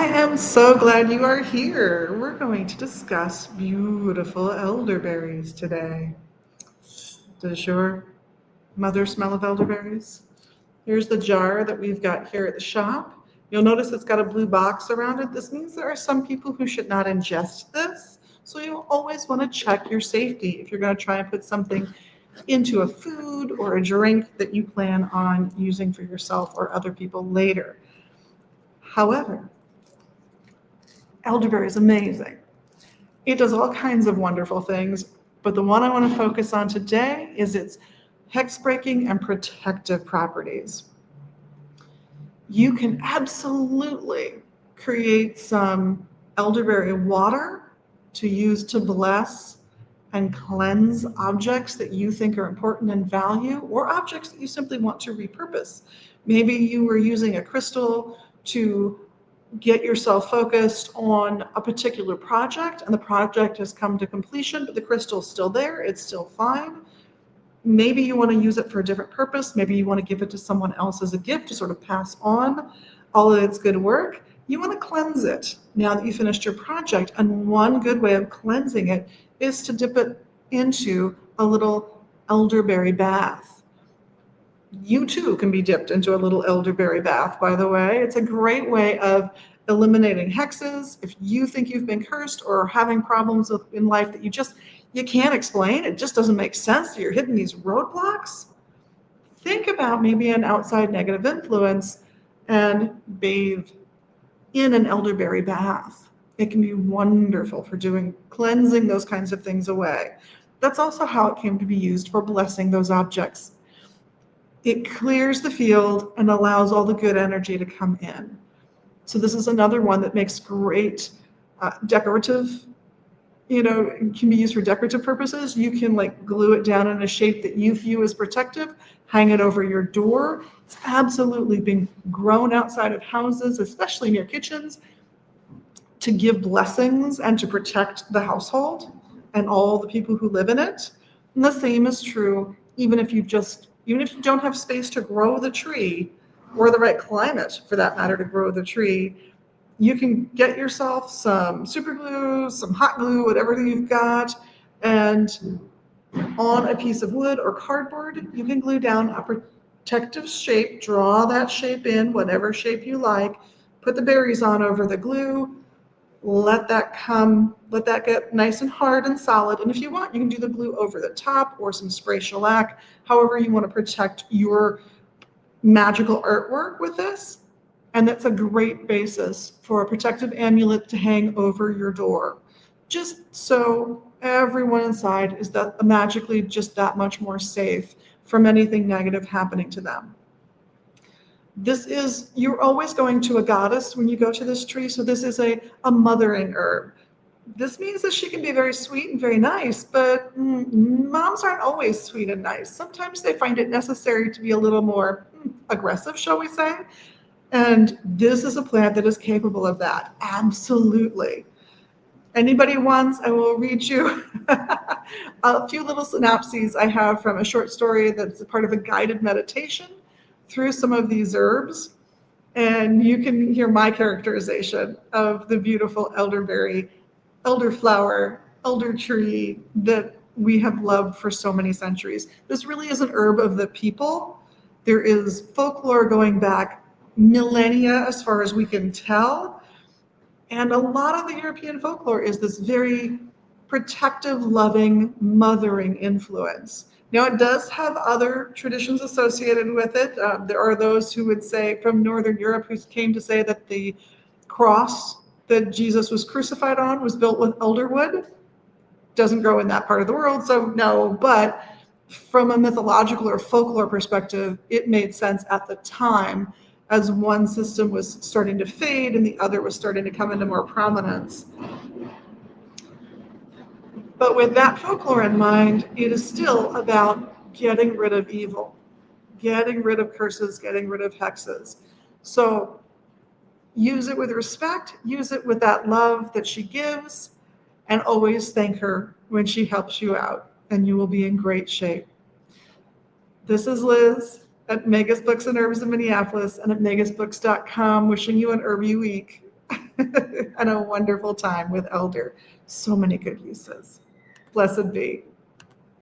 I am so glad you are here. We're going to discuss beautiful elderberries today. Does your mother smell of elderberries? Here's the jar that we've got here at the shop. You'll notice it's got a blue box around it. This means there are some people who should not ingest this. So you'll always want to check your safety if you're going to try and put something into a food or a drink that you plan on using for yourself or other people later. However, elderberry is amazing. It does all kinds of wonderful things, but the one I want to focus on today is its hex breaking and protective properties. You can absolutely create some elderberry water to use to bless and cleanse objects that you think are important and value, or objects that you simply want to repurpose. Maybe you were using a crystal to get yourself focused on a particular project and the project has come to completion, but the crystal's still there, it's still fine. Maybe you want to use it for a different purpose. Maybe you want to give it to someone else as a gift to sort of pass on all of its good work. You want to cleanse it now that you finished your project. And one good way of cleansing it is to dip it into a little elderberry bath. You too can be dipped into a little elderberry bath, by the way. It's a great way of eliminating hexes. If you think you've been cursed or having problems in life that you can't explain, it just doesn't make sense, you're hitting these roadblocks, think about maybe an outside negative influence and bathe in an elderberry bath. It can be wonderful for doing cleansing those kinds of things away. That's also how it came to be used for blessing those objects. It clears the field and allows all the good energy to come in. So this is another one that makes great decorative, it can be used for decorative purposes. You can like glue it down in a shape that you view as protective, hang it over your door. It's absolutely been grown outside of houses, especially near kitchens, to give blessings and to protect the household and all the people who live in it. And the same is true even if you don't have space to grow the tree or the right climate for that matter to grow the tree, you can get yourself some super glue, some hot glue, whatever you've got, and on a piece of wood or cardboard, you can glue down a protective shape, draw that shape in, whatever shape you like, put the berries on over the glue, let that get nice and hard and solid. And if you want, you can do the glue over the top or some spray shellac, however you want to protect your magical artwork with this. And that's a great basis for a protective amulet to hang over your door. Just so everyone inside is that magically just that much more safe from anything negative happening to them. You're always going to a goddess when you go to this tree, so this is a mothering herb. This means that she can be very sweet and very nice, but moms aren't always sweet and nice. Sometimes they find it necessary to be a little more aggressive, shall we say. And this is a plant that is capable of that. Absolutely. Anybody wants, I will read you a few little synopses I have from a short story that's a part of a guided meditation through some of these herbs. And you can hear my characterization of the beautiful elderberry, elderflower, elder tree that we have loved for so many centuries. This really is an herb of the people. There is folklore going back millennia as far as we can tell. And a lot of the European folklore is this very protective, loving, mothering influence. Now, it does have other traditions associated with it. There are those who would say from Northern Europe who came to say that the cross that Jesus was crucified on was built with elder wood. Doesn't grow in that part of the world, so no, but from a mythological or folklore perspective, it made sense at the time as one system was starting to fade and the other was starting to come into more prominence. But with that folklore in mind, it is still about getting rid of evil, getting rid of curses, getting rid of hexes. So use it with respect, use it with that love that she gives, and always thank her when she helps you out, and you will be in great shape. This is Liz at Megas Books and Herbs in Minneapolis and at megasbooks.com, wishing you an herby week. and a wonderful time with elder. So many good uses. Blessed be.